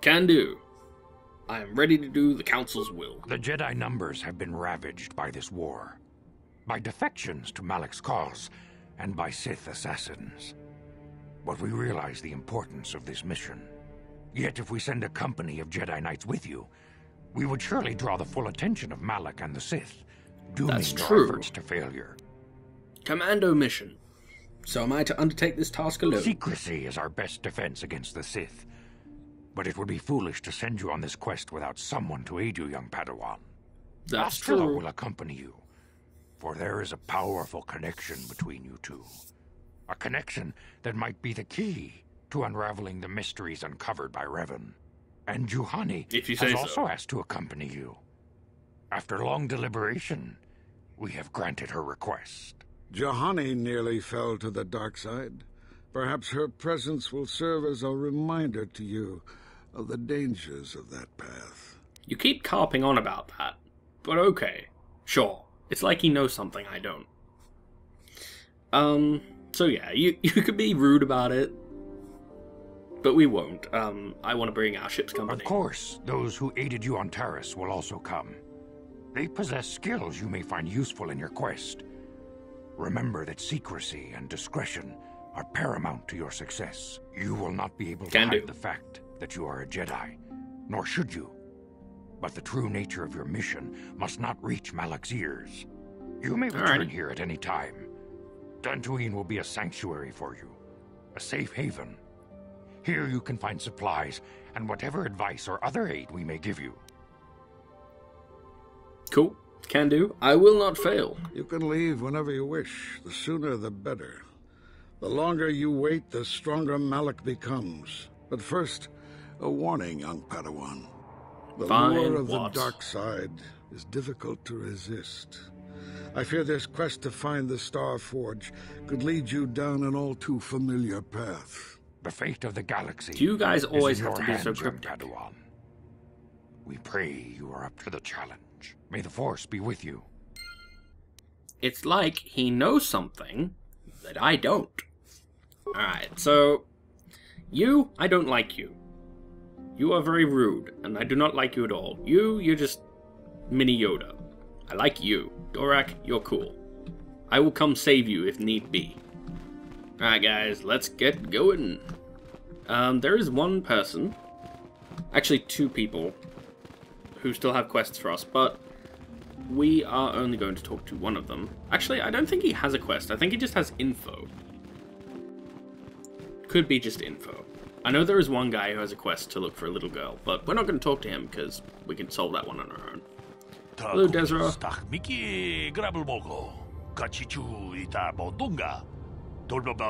Can do. I am ready to do the Council's will. The Jedi numbers have been ravaged by this war, by defections to Malik's cause, and by Sith assassins. But we realize the importance of this mission. Yet if we send a company of Jedi Knights with you, we would surely draw the full attention of Malik and the Sith, dooming your efforts to failure. Commando mission. So am I to undertake this task alone? Secrecy is our best defense against the Sith. But it would be foolish to send you on this quest without someone to aid you, young Padawan. That's Bastila true. will accompany you, for there is a powerful connection between you two. A connection that might be the key to unraveling the mysteries uncovered by Revan. And Juhani has also asked to accompany you. After long deliberation, we have granted her request. Juhani nearly fell to the dark side. Perhaps her presence will serve as a reminder to you of the dangers of that path. You keep carping on about that, but okay, sure. It's like he knows something I don't. So yeah, you could be rude about it, but we won't. I want to bring our ship's company. Of course, those who aided you on Taris will also come. They possess skills you may find useful in your quest. Remember that secrecy and discretion are paramount to your success. You will not be able to hide the fact that you are a Jedi, nor should you. But the true nature of your mission must not reach Malik's ears. You may return here at any time. Tatooine will be a sanctuary for you, a safe haven. Here you can find supplies and whatever advice or other aid we may give you. Cool. Can do. I will not fail. You can leave whenever you wish. The sooner the better. The longer you wait, the stronger Malik becomes. But first, a warning, young Padawan. The lure of the dark side is difficult to resist. I fear this quest to find the Star Forge could lead you down an all too familiar path. The fate of the galaxy. Do you guys always have to be so cryptic? Padawan. We pray you are up to the challenge. May the Force be with you. It's like he knows something that I don't. Alright, so I don't like you. You are very rude, and I do not like you at all. You're just mini Yoda. I like you. Dorak, you're cool. I will come save you if need be. Alright guys, let's get going. There is one person, actually two people, who still have quests for us, but we are only going to talk to one of them. Actually, I don't think he has a quest. I think he just has info. Could be just info. I know there is one guy who has a quest to look for a little girl, but we're not going to talk to him because we can solve that one on our own. Hello, Desra.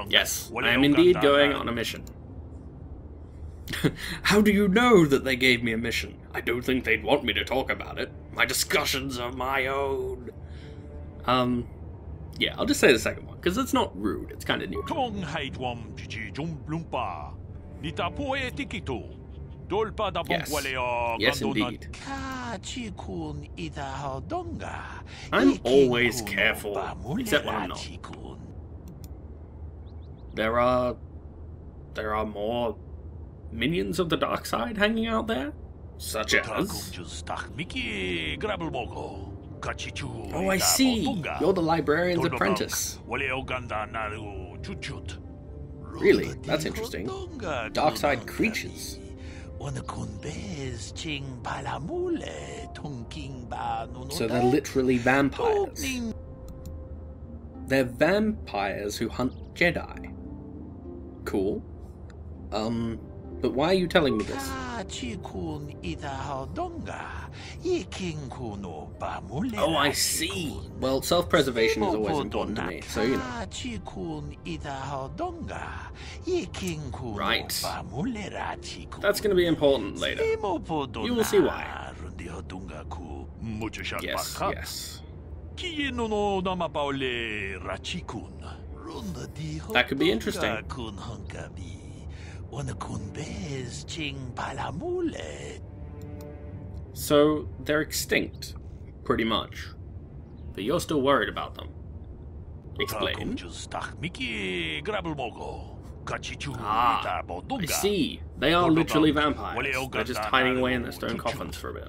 Yes, I am indeed going on a mission. How do you know that they gave me a mission? I don't think they'd want me to talk about it. My discussions are my own. Yeah, I'll just say the second one, because it's not rude, it's kind of neutral. Yes, indeed. I'm always careful, except when I'm not. There are more minions of the dark side hanging out there? Such as... Oh, I see! You're the librarian's apprentice. Really? That's interesting. Dark side creatures. So they're literally vampires. They're vampires who hunt Jedi. Cool. But why are you telling me this? Oh, I see. Well, self-preservation is always important to me, so you know. Right. That's going to be important later. You will see why. Yes, yes. That could be interesting. So, they're extinct, pretty much. But you're still worried about them. Explain. Ah, I see. They are literally vampires. They're just hiding away in their stone coffins for a bit.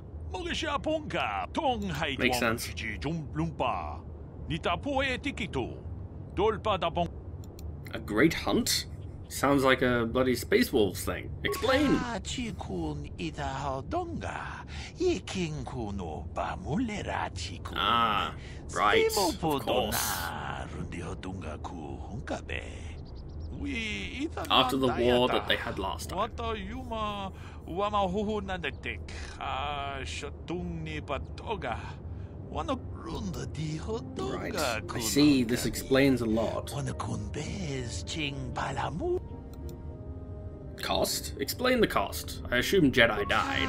Makes sense. A great hunt? Sounds like a bloody Space Wolves thing. Explain! Ah, right, of course. After the war that they had last time. Right, I see, this explains a lot. Cost? Explain the cost. I assume Jedi died.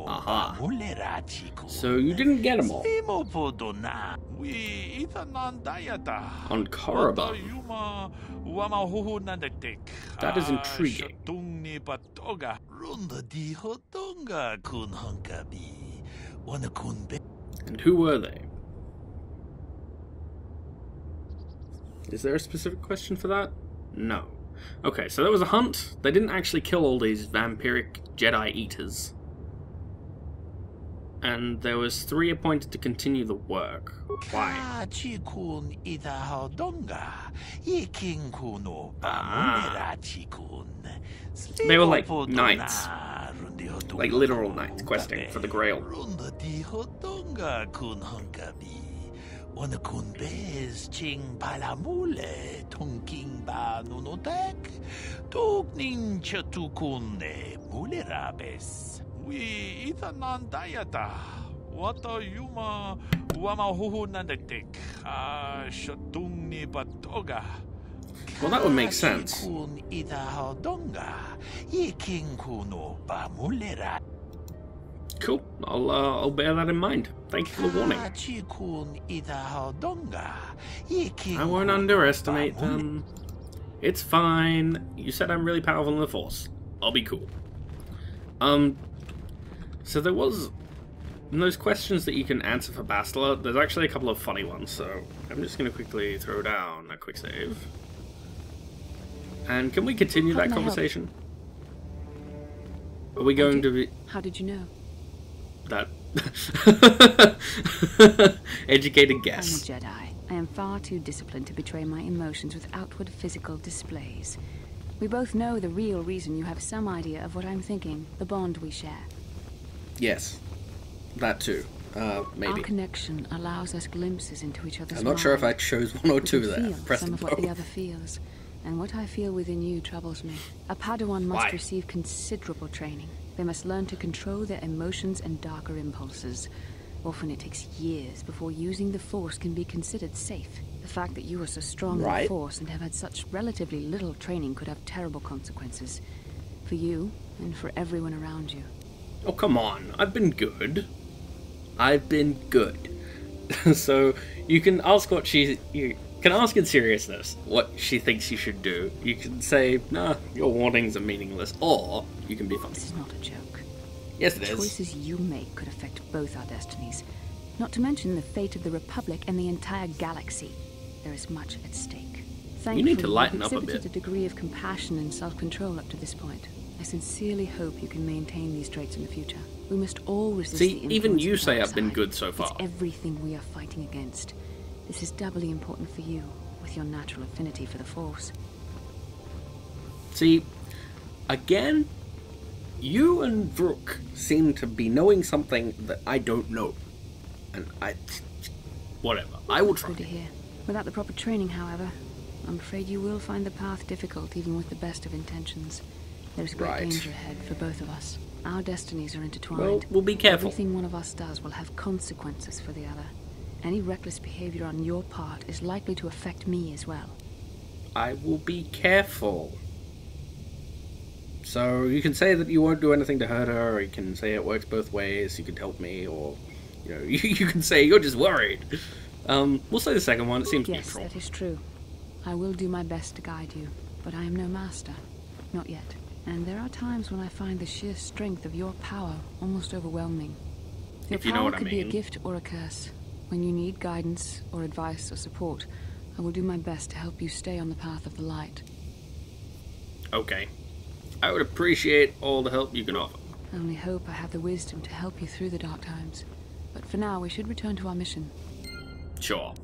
Aha. So you didn't get them all. On Korriban. That is intriguing. And who were they? Is there a specific question for that? No. Okay, so there was a hunt. They didn't actually kill all these vampiric Jedi eaters. And there was 3 appointed to continue the work. Why? Ah. They were like knights. Like literal knights questing for the Grail. Well, that would make sense. Cool. I'll bear that in mind. Thank you for the warning. I won't underestimate them. It's fine. You said I'm really powerful in the Force. I'll be cool. So there was... in those questions that you can answer for Bastila, there's actually a couple of funny ones, so I'm just going to quickly throw down a quick save. And can we continue that conversation? Are we going to be... How did you know? That... educated guess. I'm a Jedi. I am far too disciplined to betray my emotions with outward physical displays. We both know the real reason you have some idea of what I'm thinking, the bond we share. Yes. That too. Maybe. Our connection allows us glimpses into each other's I'm not sure if I chose one or two there. Press some of what the other feels. And what I feel within you troubles me. A Padawan must receive considerable training. They must learn to control their emotions and darker impulses. Often it takes years before using the Force can be considered safe. The fact that you are so strong in the Force and have had such relatively little training could have terrible consequences. For you, and for everyone around you. Oh, come on. I've been good. I've been good. So, you can ask what you can ask in seriousness what she thinks you should do. You can say, nah, your warnings are meaningless. Or, you can be funny. This is not a joke. Yes, it is. The choices you make could affect both our destinies. Not to mention the fate of the Republic and the entire galaxy. There is much at stake. Thankfully, you need to lighten up a bit. You've exhibited a degree of compassion and self-control up to this point. I sincerely hope you can maintain these traits in the future. We must all resist the influence. Even you of say the I've been good so far. It's everything we are fighting against. This is doubly important for you, with your natural affinity for the Force. See, again, you and Vrook seem to be knowing something that I don't know. And whatever. I will try. Good to hear. Without the proper training, however, I'm afraid you will find the path difficult even with the best of intentions. There's great danger ahead for both of us. Our destinies are intertwined. Well, we'll be careful. Everything one of us does will have consequences for the other. Any reckless behavior on your part is likely to affect me as well. I will be careful. So you can say that you won't do anything to hurt her, or you can say it works both ways, you can help me, or, you know, you can say you're just worried. We'll say the second one, it seems neutral. Yes, that is true. I will do my best to guide you, but I am no master. Not yet. And there are times when I find the sheer strength of your power almost overwhelming. Your if you know what I mean. Power could be a gift or a curse. When you need guidance or advice or support, I will do my best to help you stay on the path of the light. Okay. I would appreciate all the help you can offer. I only hope I have the wisdom to help you through the dark times. But for now, we should return to our mission. Sure.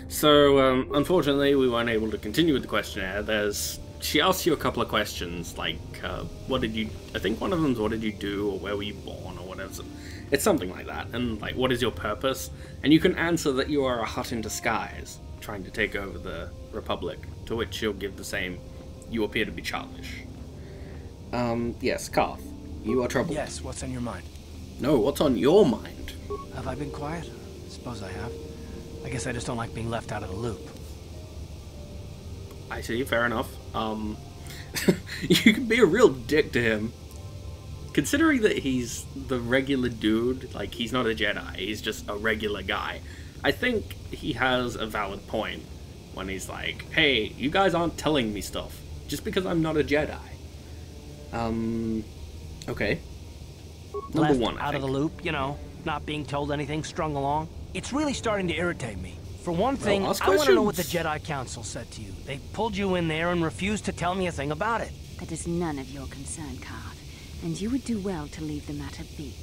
So, unfortunately, we weren't able to continue with the questionnaire. She asks you a couple of questions, like, what did you... I think one of them's what did you do, or where were you born, or whatever. It's something like that. And, like, what is your purpose? And you can answer that you are a Hutt in disguise, trying to take over the Republic, to which she'll give the same, you appear to be childish. Yes, Carth, you are troubled. Yes, what's on your mind? No, what's on your mind? Have I been quiet? Suppose I have. I guess I just don't like being left out of the loop. I see, fair enough. You can be a real dick to him. Considering that he's the regular dude, like, he's not a Jedi, he's just a regular guy. I think he has a valid point when he's like, hey, you guys aren't telling me stuff, just because I'm not a Jedi. Okay. Number one, out of the loop, you know, not being told anything, strung along. It's really starting to irritate me. For one thing, I want to know what the Jedi Council said to you. They pulled you in there and refused to tell me a thing about it. That is none of your concern, Carth, and you would do well to leave the matter be.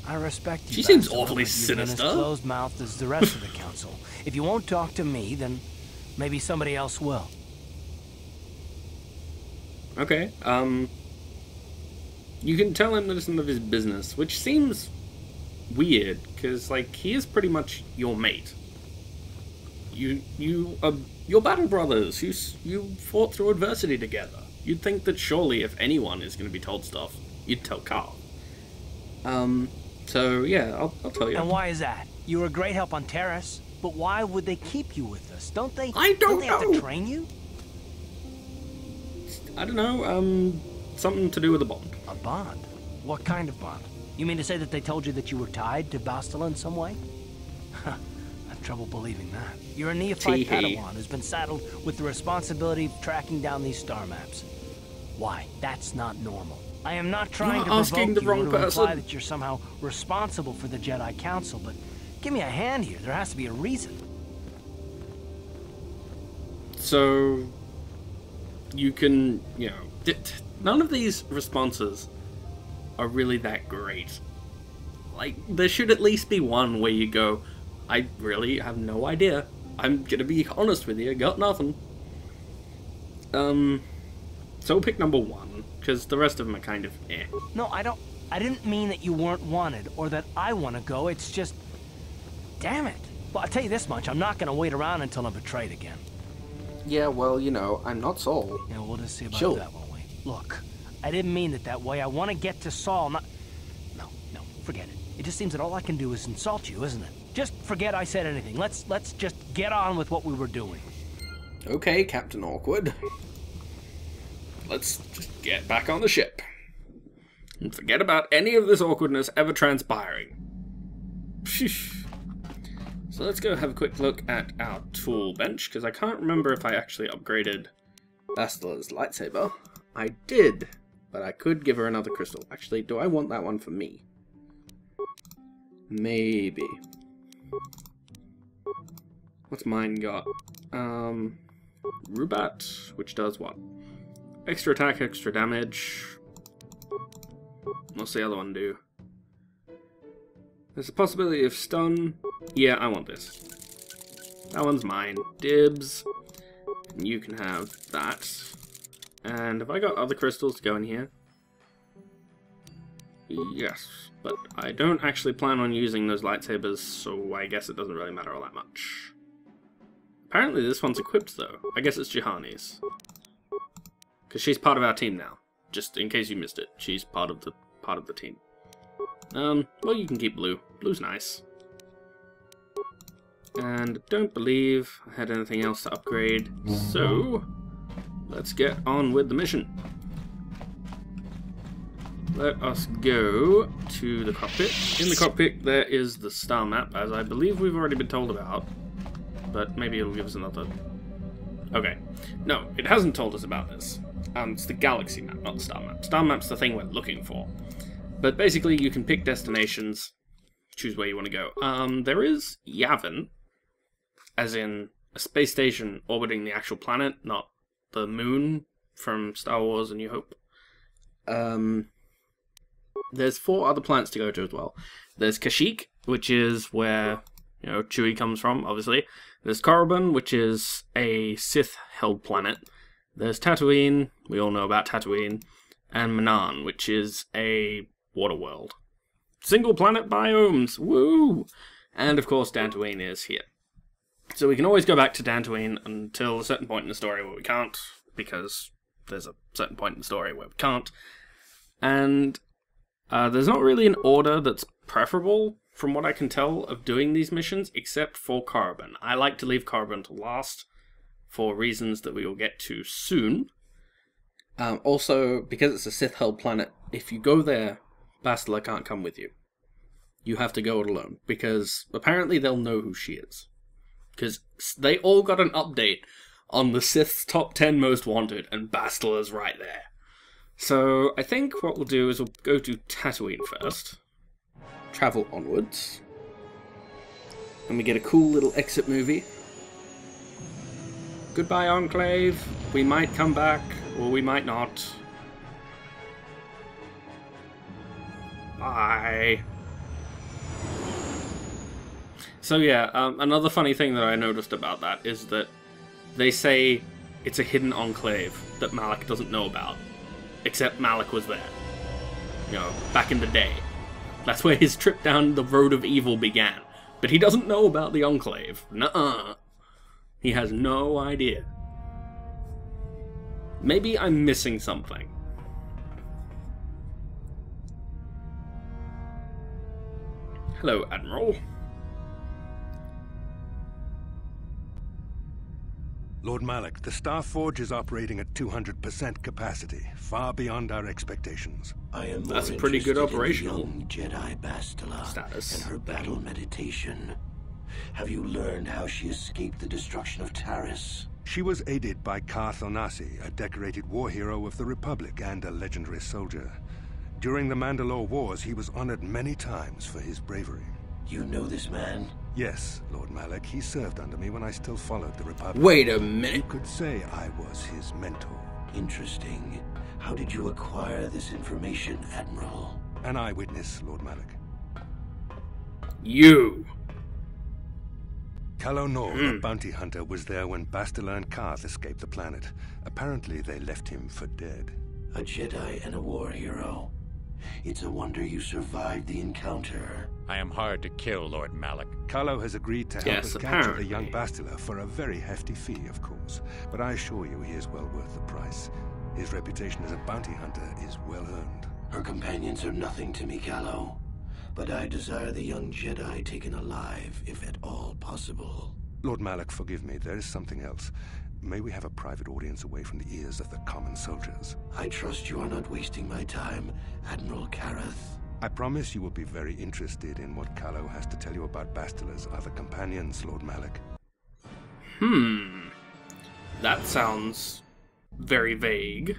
I respect you. She seems Bastila, awfully but sinister. You've been as closed-mouthed as the rest of the Council. If you won't talk to me, then maybe somebody else will. Okay, you can tell him that it's none of his business, which seems weird, because, like, he is pretty much your mate. You're battle brothers. You fought through adversity together. You'd think that surely if anyone is going to be told stuff, you'd tell Carl. So yeah, I'll tell you. And why is that? You were a great help on Terrace, but why would they keep you with us? Don't they? I don't they know. have to train you? I don't know. Something to do with a bond. A bond? What kind of bond? You mean to say that they told you that you were tied to Bastila in some way? I have trouble believing that. You're a neophyte Padawan who's been saddled with the responsibility of tracking down these star maps. Why? That's not normal. I am not trying to provoke you or to imply that you're somehow responsible for the Jedi Council, but give me a hand here. There has to be a reason. So, you can, you know, none of these responses are really that great. Like, there should at least be one where you go, I really have no idea. I'm gonna be honest with you, got nothing. So we'll pick number one, because the rest of them are kind of eh. No, I didn't mean that you weren't wanted, or that I want to go, it's just... Damn it. Well, I'll tell you this much, I'm not gonna wait around until I'm betrayed again. Yeah, well, you know, I'm not Saul. Yeah, we'll just see about that, won't we? Look, I didn't mean it that way. I want to get to Saul, not... No, forget it. It just seems that all I can do is insult you, isn't it? Just forget I said anything. Let's just get on with what we were doing. Okay, Captain Awkward. Let's just get back on the ship. And forget about any of this awkwardness ever transpiring. Sheesh. So let's go have a quick look at our tool bench, because I can't remember if I actually upgraded Bastila's lightsaber. I did, but I could give her another crystal. Actually, do I want that one for me? Maybe. What's mine got? Rubat, which does what? Extra attack, extra damage. What's the other one do? There's a possibility of stun. Yeah, I want this. That one's mine. Dibs. And you can have that. And have I got other crystals to go in here? Yes, but I don't actually plan on using those lightsabers, so I guess it doesn't really matter all that much. Apparently this one's equipped though. I guess it's Juhani's. Because she's part of our team now. Just in case you missed it, she's part of the team. Well, you can keep blue. Blue's nice. And don't believe I had anything else to upgrade, so let's get on with the mission. Let us go to the cockpit. In the cockpit there is the star map, as I believe we've already been told about. But maybe it'll give us another... Okay. No, it hasn't told us about this. It's the galaxy map, not the star map. Star map's the thing we're looking for. But basically you can pick destinations, choose where you want to go. There is Yavin, as in a space station orbiting the actual planet, not the moon from Star Wars: A New Hope. There's 4 other planets to go to as well. There's Kashyyyk, which is where, you know, Chewie comes from, obviously. There's Korriban, which is a Sith-held planet. There's Tatooine, we all know about Tatooine. And Manaan, which is a water world. Single planet biomes, woo! And of course, Dantooine is here. So we can always go back to Dantooine until a certain point in the story where we can't, because there's a certain point in the story where we can't. And there's not really an order that's preferable, from what I can tell, of doing these missions, except for Korriban. I like to leave Korriban to last, for reasons that we will get to soon. Also, because it's a Sith-held planet, if you go there, Bastila can't come with you. You have to go it alone, because apparently they'll know who she is. Because they all got an update on the Sith's top 10 most wanted, and Bastila's right there. So, I think what we'll do is we'll go to Tatooine first. Travel onwards. And we get a cool little exit movie. Goodbye, Enclave. We might come back, or we might not. Bye. So yeah, another funny thing that I noticed about that is that they say it's a hidden enclave that Malik doesn't know about. Except Malik was there. You know, back in the day. That's where his trip down the road of evil began. But he doesn't know about the enclave. Nuh-uh. He has no idea. Maybe I'm missing something. Hello, Admiral. Lord Malik, the Star Forge is operating at 200% capacity, far beyond our expectations. I am That's a pretty good operational young Jedi Bastila status. and her battle meditation. Have you learned how she escaped the destruction of Taris? She was aided by Carth, a decorated war hero of the Republic and a legendary soldier. During the Mandalore Wars, he was honored many times for his bravery. You know this man? Yes, Lord Malik. He served under me when I still followed the Republic. Wait a minute. You could say I was his mentor. Interesting. How did you acquire this information, Admiral? An eyewitness, Lord Malik. You. Calo Nor, the bounty hunter, was there when Bastila and Carth escaped the planet. Apparently, they left him for dead. A Jedi and a war hero. It's a wonder you survived the encounter. I am hard to kill, Lord Malik. Calo has agreed to help Yes, us capture apparently. the young Bastila for a very hefty fee, of course. But I assure you he is well worth the price. His reputation as a bounty hunter is well earned. Her companions are nothing to me, Calo. But I desire the young Jedi taken alive, if at all possible. Lord Malik, forgive me, there is something else. May we have a private audience away from the ears of the common soldiers? I trust you are not wasting my time, Admiral Carth. I promise you will be very interested in what Calo has to tell you about Bastila's other companions, Lord Malik. That sounds very vague,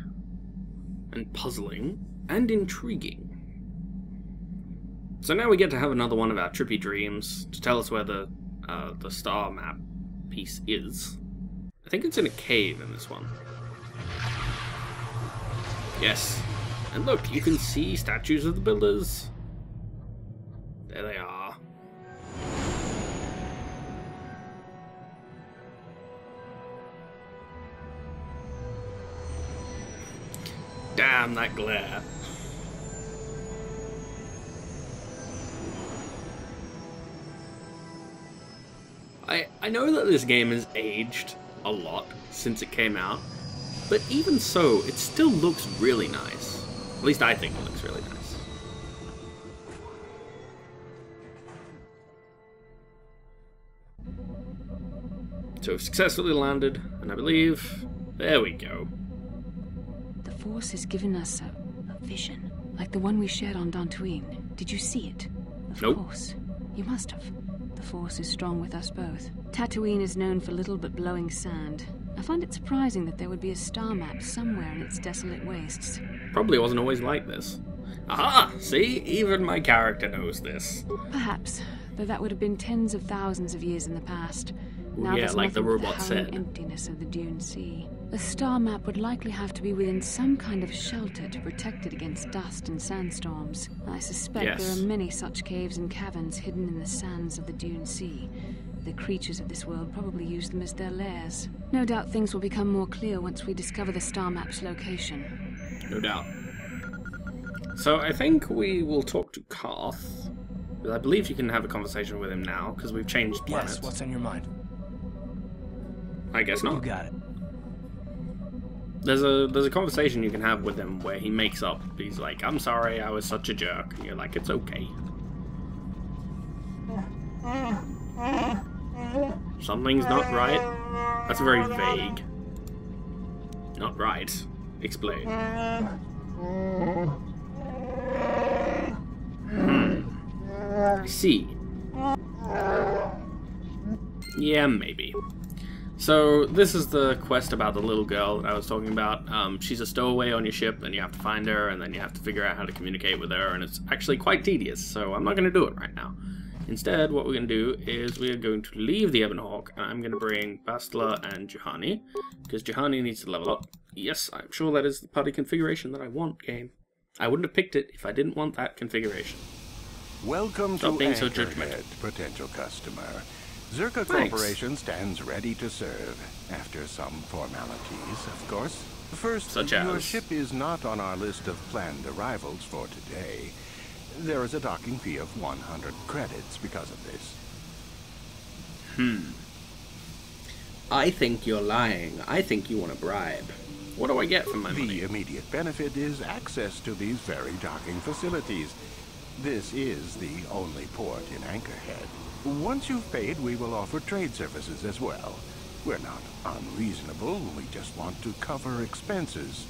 and puzzling, and intriguing. So now we get to have another one of our trippy dreams to tell us where the star map piece is. I think it's in a cave in this one. Yes. And look, you can see statues of the builders. There they are. Damn, that glare. I know that this game has aged a lot since it came out, but even so, it still looks really nice. At least I think it looks really nice. So we've successfully landed, and I believe... There we go. The Force has given us a vision, like the one we shared on Dantooine. Did you see it? Of Nope. course. You must have. The Force is strong with us both. Tatooine is known for little but blowing sand. I find it surprising that there would be a star map somewhere in its desolate wastes. Probably wasn't always like this. Aha! See? Even my character knows this. Perhaps, though that would have been tens of thousands of years in the past. Now Yeah, there's like the nothing but robot howling said. emptiness of the Dune Sea. The star map would likely have to be within some kind of shelter to protect it against dust and sandstorms. I suspect there Yes. are many such caves and caverns hidden in the sands of the Dune Sea. The creatures of this world probably use them as their lairs. No doubt things will become more clear once we discover the star map's location. No doubt. So I think we will talk to Carth. I believe you can have a conversation with him now, because we've changed planets. Yes, what's on your mind? I guess You not. got it. There's a conversation you can have with him where he makes up. He's like, I'm sorry, I was such a jerk. And you're like, it's okay. Something's not right? That's very vague. Not right. Explain. I see. Yeah, maybe. So, this is the quest about the little girl that I was talking about. She's a stowaway on your ship, and you have to find her, and then you have to figure out how to communicate with her, and it's actually quite tedious, so I'm not going to do it right now. Instead, what we're going to do is we're going to leave the Ebon Hawk, and I'm going to bring Bastila and Juhani, because Juhani needs to level up. Yes, I'm sure that is the party configuration that I want, game. I wouldn't have picked it if I didn't want that configuration. Welcome Stop to being so Anchorhead, judgmental. potential customer. Zerka Thanks. Corporation stands ready to serve, after some formalities, of course. First, Such your as? ship is not on our list of planned arrivals for today. There is a docking fee of 100 credits because of this. I think you're lying. I think you want a bribe. What do I get for my money? The immediate benefit is access to these very docking facilities. This is the only port in Anchorhead. Once you've paid, we will offer trade services as well. We're not unreasonable, we just want to cover expenses.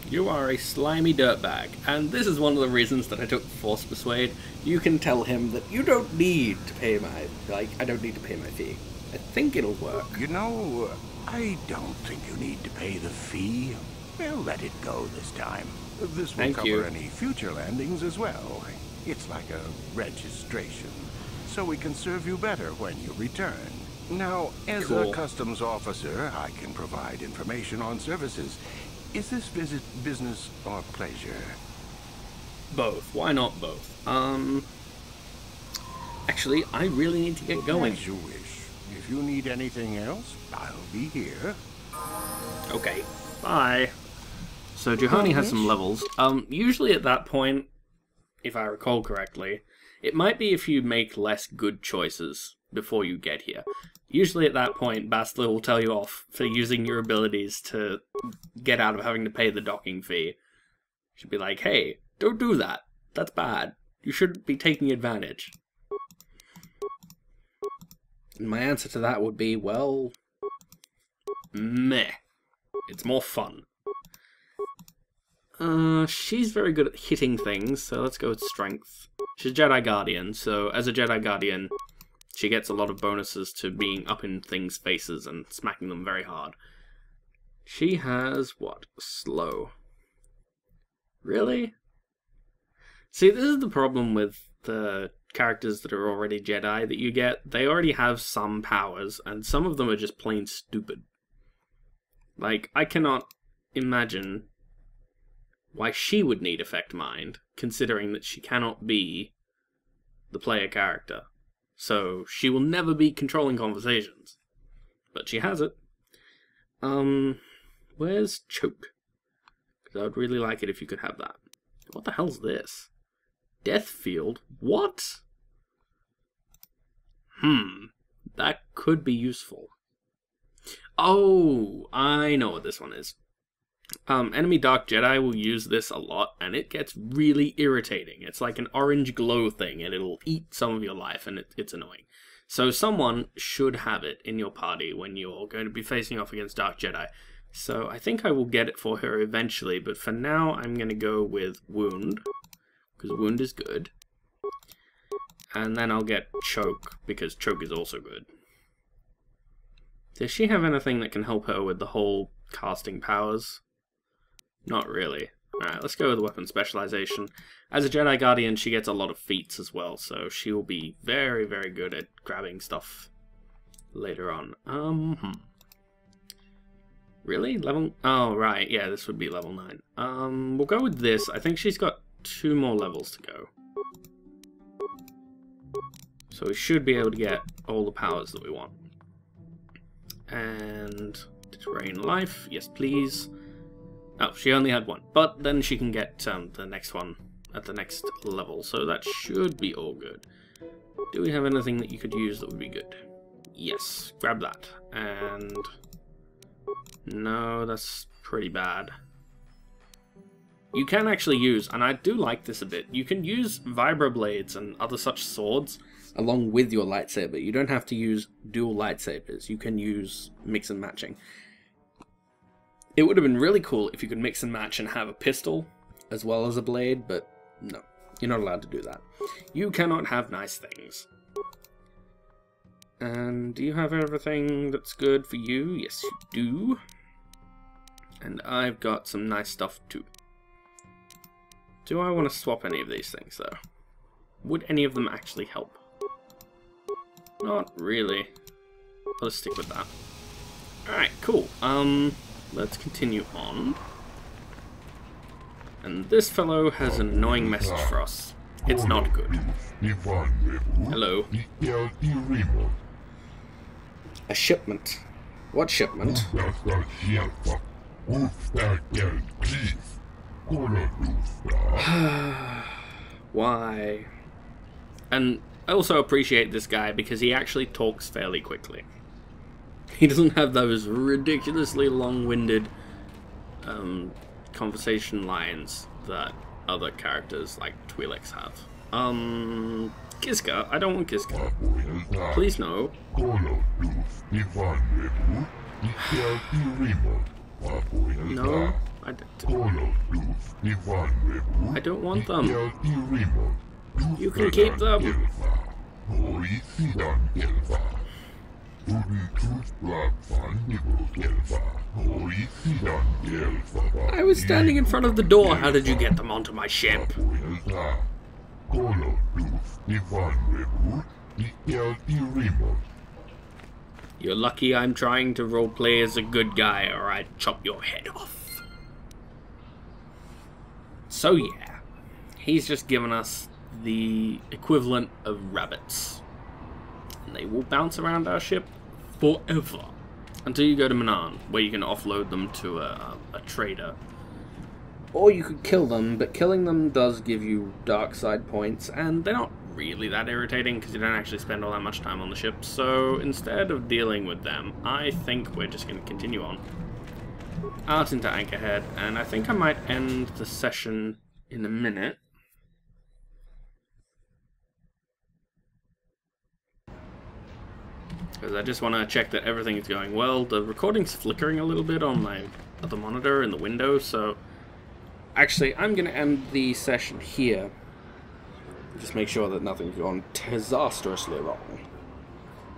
You are a slimy dirtbag, and this is one of the reasons that I took Force Persuade. You can tell him that you don't need to pay my, I don't need to pay my fee. I think it'll work. You know, I don't think you need to pay the fee. We'll let it go this time. This will Thank cover you. any future landings as well. It's like a registration, so we can serve you better when you return. Now, as Cool. a customs officer, I can provide information on services. Is this visit business or pleasure? Both. Why not both? Actually, I really need to get going. As you wish. If you need anything else, I'll be here. Okay. Bye. So Juhani has some levels. Usually at that point, if I recall correctly, it might be if you make less good choices before you get here. Usually at that point, Bastila will tell you off for using your abilities to get out of having to pay the docking fee. She'll be like, hey, don't do that. That's bad. You shouldn't be taking advantage. And my answer to that would be, well, meh. It's more fun. She's very good at hitting things, so let's go with strength. She's a Jedi Guardian, so as a Jedi Guardian, she gets a lot of bonuses to being up in things' faces and smacking them very hard. She has, what? Slow. Really? See, this is the problem with the characters that are already Jedi that you get. They already have some powers, and some of them are just plain stupid. Like, I cannot imagine why she would need Effect Mind, considering that she cannot be the player character. So, she will never be controlling conversations. But she has it. Where's Choke? Because I would really like it if you could have that. What the hell's this? Death Field? What? That could be useful. Oh, I know what this one is. Enemy Dark Jedi will use this a lot, and it gets really irritating. It's like an orange glow thing, and it'll eat some of your life, and it's annoying. So someone should have it in your party when you're going to be facing off against Dark Jedi. So I think I will get it for her eventually, but for now I'm going to go with Wound, because Wound is good. And then I'll get Choke, because Choke is also good. Does she have anything that can help her with the whole casting powers? Not really. Alright, let's go with Weapon Specialization. As a Jedi Guardian, she gets a lot of feats as well, so she will be very, very good at grabbing stuff later on. Really? Level... Oh, right. Yeah, this would be level 9. We'll go with this. I think she's got 2 more levels to go. So we should be able to get all the powers that we want. And... Terrain life. Yes, please. Oh, she only had 1. But then she can get the next one at the next level. So that should be all good. Do we have anything that you could use that would be good? Yes. Grab that. And... No, that's pretty bad. You can actually use, and I do like this a bit, you can use vibroblades and other such swords along with your lightsaber. You don't have to use dual lightsabers. You can use mix and matching. It would have been really cool if you could mix and match and have a pistol as well as a blade, but no, you're not allowed to do that. You cannot have nice things. And do you have everything that's good for you? Yes, you do. And I've got some nice stuff too. Do I want to swap any of these things though? Would any of them actually help? Not really. I'll just stick with that. Alright, cool. Let's continue on. And this fellow has an annoying message for us. It's not good. Hello. A shipment. What shipment? Why? And I also appreciate this guy because he actually talks fairly quickly. He doesn't have those ridiculously long-winded conversation lines that other characters like Twi'leks have. Kiska? I don't want Kiska. Please no. No, I don't want them. You can keep them. I was standing in front of the door. How did you get them onto my ship? You're lucky I'm trying to roleplay as a good guy, or I'd chop your head off. So yeah, he's just given us the equivalent of rabbits. And they will bounce around our ship forever. Until you go to Manan, where you can offload them to a trader. Or you could kill them, but killing them does give you dark side points, and they're not really that irritating because you don't actually spend all that much time on the ship. So instead of dealing with them, I think we're just going to continue on out into Anchorhead, and I think I might end the session in a minute. Because I just want to check that everything is going well. The recording's flickering a little bit on my other monitor in the window, so actually I'm going to end the session here. Just make sure that nothing's gone disastrously wrong.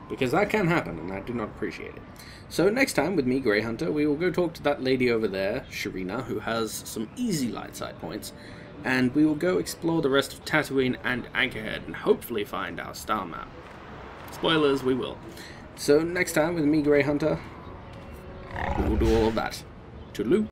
Because that can happen, and I do not appreciate it. So next time, with me, Grey Hunter, we will go talk to that lady over there, Sharina, who has some easy light side points, and we will go explore the rest of Tatooine and Anchorhead, and hopefully find our star map. Spoilers, we will. So next time, with me, Grey Hunter, we will do all of that. Toodaloo.